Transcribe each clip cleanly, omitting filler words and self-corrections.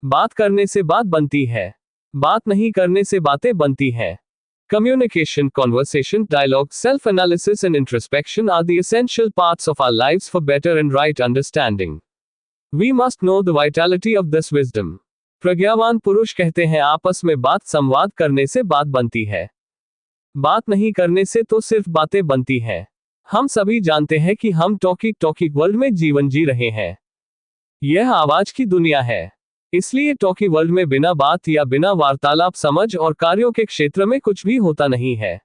बात करने से बात बनती है, बात नहीं करने से बातें बनती हैं। Communication, conversation, dialogue, self-analysis and introspection are the essential parts of our lives for better and right understanding. We must know the vitality of this wisdom. प्रज्ञावान पुरुष कहते हैं आपस में बात संवाद करने से बात बनती है, बात नहीं करने से तो सिर्फ बातें बनती हैं। हम सभी जानते हैं कि हम टॉकी वर्ल्ड में जीवन जी रहे हैं। यह आवाज की दुनिया है, इसलिए टॉकी वर्ल्ड में बिना बात या बिना वार्तालाप समझ और कार्यों के क्षेत्र में कुछ भी होता नहीं है।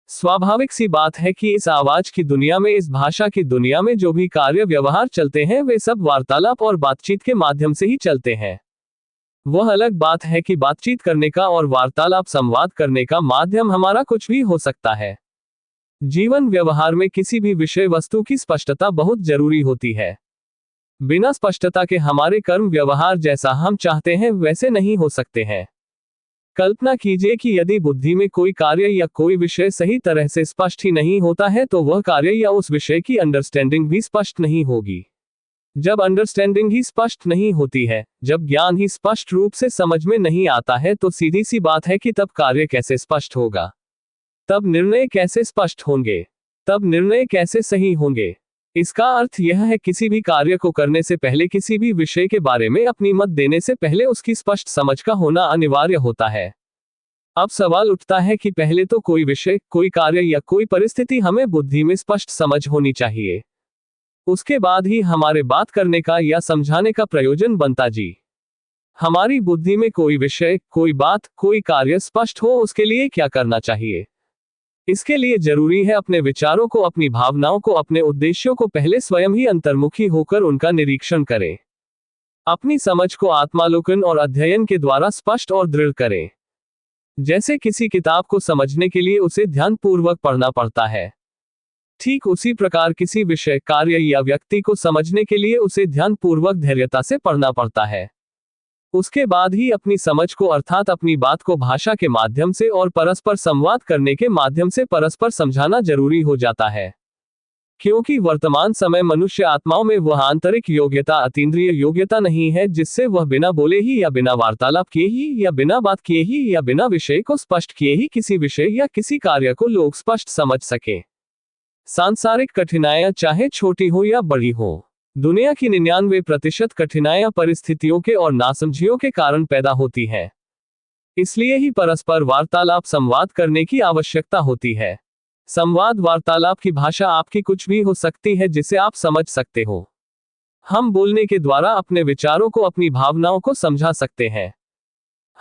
स्वाभाविक सी बात है कि इस आवाज की दुनिया में, इस भाषा की दुनिया में जो भी कार्य व्यवहार चलते हैं वे सब वार्तालाप और बातचीत के माध्यम से ही चलते हैं। वह अलग बात है कि बातचीत करने का और वार्तालाप संवाद करने का माध्यम हमारा कुछ भी हो सकता है। जीवन व्यवहार में किसी भी विषय वस्तु की स्पष्टता बहुत जरूरी होती है। बिना स्पष्टता के हमारे कर्म व्यवहार जैसा हम चाहते हैं वैसे नहीं हो सकते हैं। कल्पना कीजिए कि यदि बुद्धि में कोई कार्य या कोई विषय सही तरह से स्पष्ट ही नहीं होता है तो वह कार्य या उस विषय की अंडरस्टैंडिंग भी स्पष्ट नहीं होगी। जब अंडरस्टैंडिंग ही स्पष्ट नहीं होती है, जब ज्ञान ही स्पष्ट रूप से समझ में नहीं आता है तो सीधी सी बात है कि तब कार्य कैसे स्पष्ट होगा, तब निर्णय कैसे स्पष्ट होंगे, तब निर्णय कैसे सही होंगे। इसका अर्थ यह है किसी भी कार्य को करने से पहले, किसी भी विषय के बारे में अपनी मत देने से पहले उसकी स्पष्ट समझ का होना अनिवार्य होता है। अब सवाल उठता है कि पहले तो कोई विषय, कोई कार्य या कोई परिस्थिति हमें बुद्धि में स्पष्ट समझ होनी चाहिए, उसके बाद ही हमारे बात करने का या समझाने का प्रयोजन बनता जी। हमारी बुद्धि में कोई विषय, कोई बात, कोई कार्य स्पष्ट हो उसके लिए क्या करना चाहिए? इसके लिए जरूरी है अपने विचारों को, अपनी भावनाओं को, अपने उद्देश्यों को पहले स्वयं ही अंतर्मुखी होकर उनका निरीक्षण करें। अपनी समझ को आत्मालोकन और अध्ययन के द्वारा स्पष्ट और दृढ़ करें। जैसे किसी किताब को समझने के लिए उसे ध्यानपूर्वक पढ़ना पड़ता है, ठीक उसी प्रकार किसी विषय, कार्य या व्यक्ति को समझने के लिए उसे ध्यानपूर्वक धैर्यता से पढ़ना पड़ता है। उसके बाद ही अपनी समझ को, अर्थात अपनी बात को भाषा के माध्यम से और परस्पर संवाद करने के माध्यम से परस्पर समझाना जरूरी हो जाता है। क्योंकि वर्तमान समय मनुष्य आत्माओं में वह आंतरिक योग्यता, अतीन्द्रिय योग्यता नहीं है जिससे वह बिना बोले ही या बिना वार्तालाप किए ही या बिना बात किए ही या बिना विषय को स्पष्ट किए ही किसी विषय या किसी कार्य को लोग स्पष्ट समझ सके। सांसारिक कठिनाइयां चाहे छोटी हो या बड़ी हो, दुनिया की 99% कठिनाइयां परिस्थितियों के और नासमझियों के कारण पैदा होती हैं। इसलिए ही परस्पर वार्तालाप संवाद करने की आवश्यकता होती है। संवाद वार्तालाप की भाषा आपकी कुछ भी हो सकती है जिसे आप समझ सकते हो। हम बोलने के द्वारा अपने विचारों को, अपनी भावनाओं को समझा सकते हैं।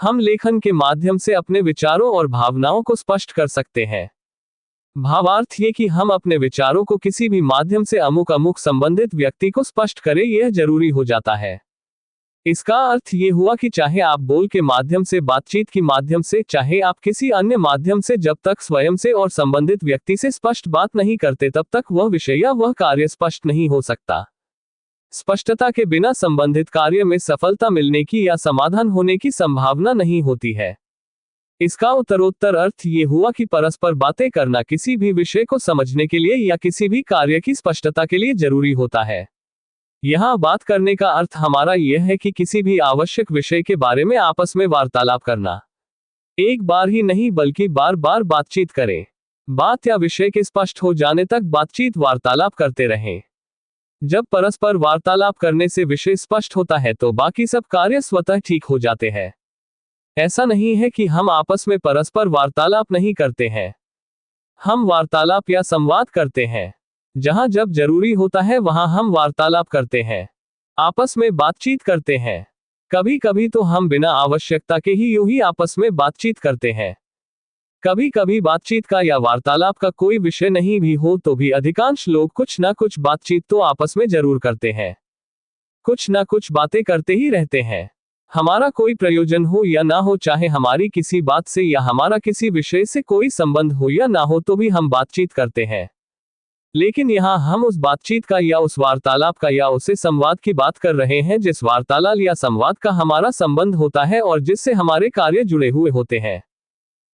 हम लेखन के माध्यम से अपने विचारों और भावनाओं को स्पष्ट कर सकते हैं। भावार्थ ये कि हम अपने विचारों को किसी भी माध्यम से अमुक संबंधित व्यक्ति को स्पष्ट करें, यह जरूरी हो जाता है। इसका अर्थ ये हुआ कि चाहे आप बोल के माध्यम से, बातचीत के माध्यम से, चाहे आप किसी अन्य माध्यम से, जब तक स्वयं से और संबंधित व्यक्ति से स्पष्ट बात नहीं करते तब तक वह विषय या वह कार्य स्पष्ट नहीं हो सकता। स्पष्टता के बिना संबंधित कार्य में सफलता मिलने की या समाधान होने की संभावना नहीं होती है। इसका उत्तरोत्तर अर्थ ये हुआ कि परस्पर बातें करना किसी भी विषय को समझने के लिए या किसी भी कार्य की स्पष्टता के लिए जरूरी होता है। यहाँ बात करने का अर्थ हमारा यह है कि किसी भी आवश्यक विषय के बारे में आपस में वार्तालाप करना। एक बार ही नहीं बल्कि बार बार बातचीत करें। बात या विषय के स्पष्ट हो जाने तक बातचीत वार्तालाप करते रहें। जब परस्पर वार्तालाप करने से विषय स्पष्ट होता है तो बाकी सब कार्य स्वतः ठीक हो जाते हैं। ऐसा नहीं है कि हम आपस में परस्पर वार्तालाप नहीं करते हैं। हम वार्तालाप या संवाद करते हैं। जहां जब जरूरी होता है वहां हम वार्तालाप करते हैं, आपस में बातचीत करते हैं। कभी कभी तो हम बिना आवश्यकता के ही यूं ही आपस में बातचीत करते हैं। कभी कभी बातचीत का या वार्तालाप का कोई विषय नहीं भी हो तो भी अधिकांश लोग कुछ ना कुछ बातचीत तो आपस में जरूर करते हैं। कुछ ना कुछ बातें करते ही रहते हैं। हमारा कोई प्रयोजन हो या ना हो, चाहे हमारी किसी बात से या हमारा किसी विषय से कोई संबंध हो या ना हो, तो भी हम बातचीत करते हैं। लेकिन यहाँ हम उस बातचीत का या उस वार्तालाप का या उसे संवाद की बात कर रहे हैं जिस वार्तालाप या संवाद का हमारा संबंध होता है और जिससे हमारे कार्य जुड़े हुए होते हैं।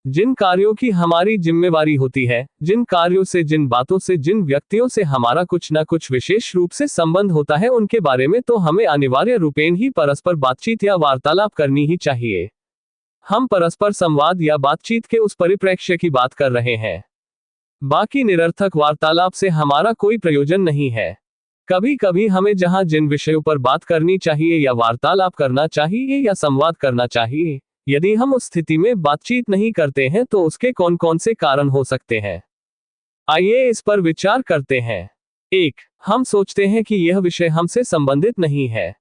जिन कार्यों की हमारी जिम्मेवारी होती है, जिन कार्यों से, जिन बातों से, जिन व्यक्तियों से हमारा कुछ न कुछ विशेष रूप से संबंध होता है, उनके बारे में तो हमें अनिवार्य रूपेण ही परस्पर बातचीत या वार्तालाप करनी ही चाहिए। हम परस्पर संवाद या बातचीत के उस परिप्रेक्ष्य की बात कर रहे हैं। बाकी निरर्थक वार्तालाप से हमारा कोई प्रयोजन नहीं है। कभी कभी हमें जहां जिन विषयों पर बात करनी चाहिए या वार्तालाप करना चाहिए या संवाद करना चाहिए, यदि हम उस स्थिति में बातचीत नहीं करते हैं तो उसके कौन कौन से कारण हो सकते हैं, आइए इस पर विचार करते हैं। 1. हम सोचते हैं कि यह विषय हमसे संबंधित नहीं है।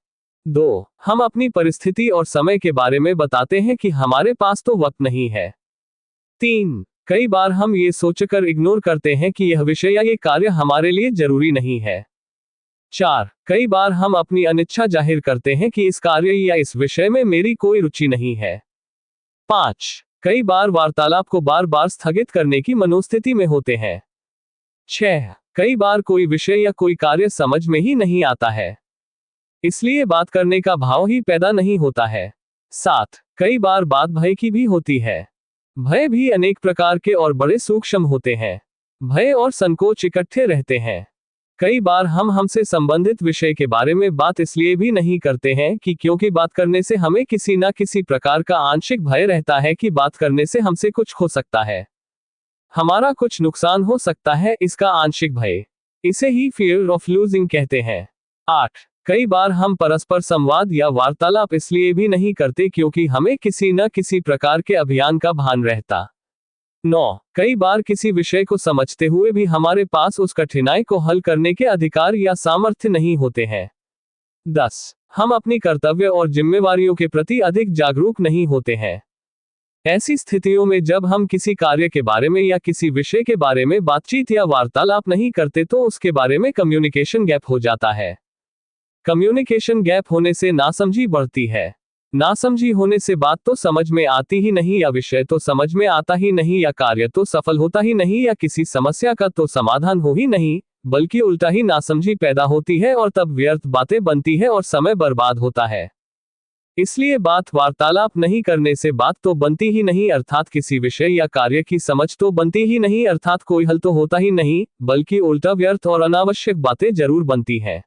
2. हम अपनी परिस्थिति और समय के बारे में बताते हैं कि हमारे पास तो वक्त नहीं है। 3. कई बार हम ये सोचकर इग्नोर करते हैं कि यह विषय या ये कार्य हमारे लिए जरूरी नहीं है। 4. कई बार हम अपनी अनिच्छा जाहिर करते हैं कि इस कार्य या इस विषय में मेरी कोई रुचि नहीं है। 5. कई बार वार्तालाप को बार बार स्थगित करने की मनोस्थिति में होते हैं। 6. कई बार कोई विषय या कोई कार्य समझ में ही नहीं आता है, इसलिए बात करने का भाव ही पैदा नहीं होता है। 7. कई बार बात भय की भी होती है। भय भी अनेक प्रकार के और बड़े सूक्ष्म होते हैं। भय और संकोच इकट्ठे रहते हैं। कई बार हम हमसे संबंधित विषय के बारे में बात इसलिए भी नहीं करते हैं कि क्योंकि बात करने से हमें किसी न किसी प्रकार का आंशिक भय रहता है कि बात करने से हमसे कुछ खो सकता है, हमारा कुछ नुकसान हो सकता है, इसका आंशिक भय। इसे ही फियर ऑफ लूजिंग कहते हैं। 8. कई बार हम परस्पर संवाद या वार्तालाप इसलिए भी नहीं करते क्योंकि हमें किसी न किसी प्रकार के अभियान का भान रहता। 9. कई बार किसी विषय को समझते हुए भी हमारे पास उस कठिनाई को हल करने के अधिकार या सामर्थ्य नहीं होते हैं। 10. हम अपनी कर्तव्य और जिम्मेवारियों के प्रति अधिक जागरूक नहीं होते हैं। ऐसी स्थितियों में जब हम किसी कार्य के बारे में या किसी विषय के बारे में बातचीत या वार्तालाप नहीं करते तो उसके बारे में कम्युनिकेशन गैप हो जाता है। कम्युनिकेशन गैप होने से नासमझी बढ़ती है। नासमझी होने से बात तो समझ में आती ही नहीं, या विषय तो समझ में आता ही नहीं, या कार्य तो सफल होता ही नहीं, या किसी समस्या का तो समाधान हो ही नहीं, बल्कि उल्टा ही नासमझी पैदा होती है और तब व्यर्थ बातें बनती है और समय बर्बाद होता है। इसलिए बात वार्तालाप नहीं करने से बात तो बनती ही नहीं, अर्थात किसी विषय या कार्य की समझ तो बनती ही नहीं, अर्थात कोई हल तो होता ही नहीं, बल्कि उल्टा व्यर्थ और अनावश्यक बातें जरूर बनती हैं।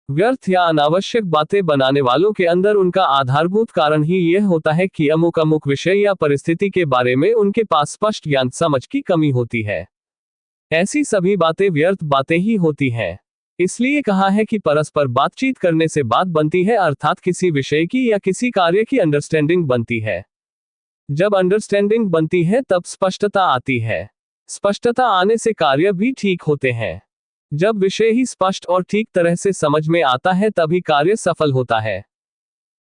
व्यर्थ या अनावश्यक बातें बनाने वालों के अंदर उनका आधारभूत कारण ही यह होता है कि अमुक अमुक विषय या परिस्थिति के बारे में उनके पास स्पष्ट ज्ञान समझ की कमी होती है। ऐसी सभी बातें व्यर्थ बातें ही होती हैं। इसलिए कहा है कि परस्पर बातचीत करने से बात बनती है, अर्थात किसी विषय की या किसी कार्य की अंडरस्टैंडिंग बनती है। जब अंडरस्टैंडिंग बनती है तब स्पष्टता आती है। स्पष्टता आने से कार्य भी ठीक होते हैं। जब विषय ही स्पष्ट और ठीक तरह से समझ में आता है तभी कार्य सफल होता है।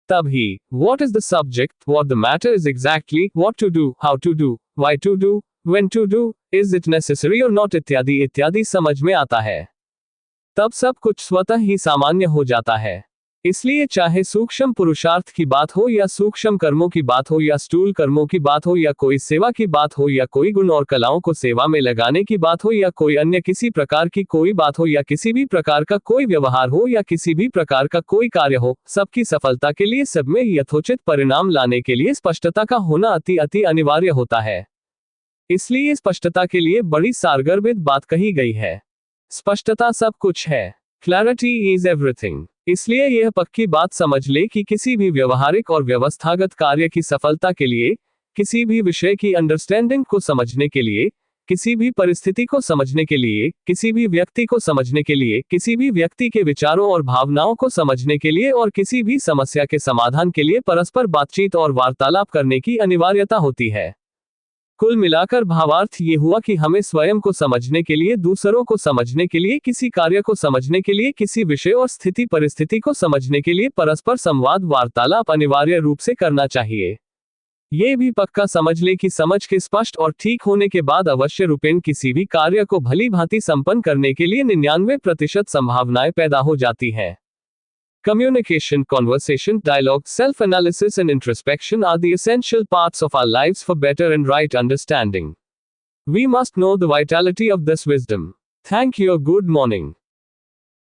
तभी what is the subject, what the matter is exactly, what to do, how to do, why to do, when to do, is it necessary और नॉट इत्यादि इत्यादि समझ में आता है। तब सब कुछ स्वतः ही सामान्य हो जाता है। इसलिए चाहे सूक्ष्म पुरुषार्थ की बात हो या सूक्ष्म कर्मों की बात हो या स्थूल कर्मों की बात हो या कोई सेवा की बात हो या कोई गुण और कलाओं को सेवा में लगाने की बात हो या कोई अन्य किसी प्रकार की कोई बात हो या किसी भी प्रकार का कोई व्यवहार हो या किसी भी प्रकार का कोई कार्य हो, सबकी सफलता के लिए, सब में यथोचित परिणाम लाने के लिए स्पष्टता का होना अति अति अनिवार्य होता है। इसलिए स्पष्टता के लिए बड़ी सारगर्भित बात कही गई है। स्पष्टता सब कुछ है। Clarity is everything. इसलिए यह पक्की बात समझ ले कि किसी भी व्यवहारिक और व्यवस्थागत कार्य की सफलता के लिए, किसी भी विषय की अंडरस्टैंडिंग को समझने के लिए, किसी भी परिस्थिति को समझने के लिए, किसी भी व्यक्ति को समझने के लिए, किसी भी व्यक्ति के विचारों और भावनाओं को समझने के लिए और किसी भी समस्या के समाधान के लिए परस्पर बातचीत और वार्तालाप करने की अनिवार्यता होती है। कुल मिलाकर भावार्थ ये हुआ कि हमें स्वयं को समझने के लिए, दूसरों को समझने के लिए, किसी कार्य को समझने के लिए, किसी विषय और स्थिति परिस्थिति को समझने के लिए परस्पर संवाद वार्तालाप अनिवार्य रूप से करना चाहिए। ये भी पक्का समझ ले कि समझ के स्पष्ट और ठीक होने के बाद अवश्य रूपेण किसी भी कार्य को भली भांति संपन्न करने के लिए 99% संभावनाएं पैदा हो जाती हैं। Communication, conversation, dialogue, self-analysis and introspection are the essential parts of our lives for better and right understanding. We must know the vitality of this wisdom. Thank you. Good morning.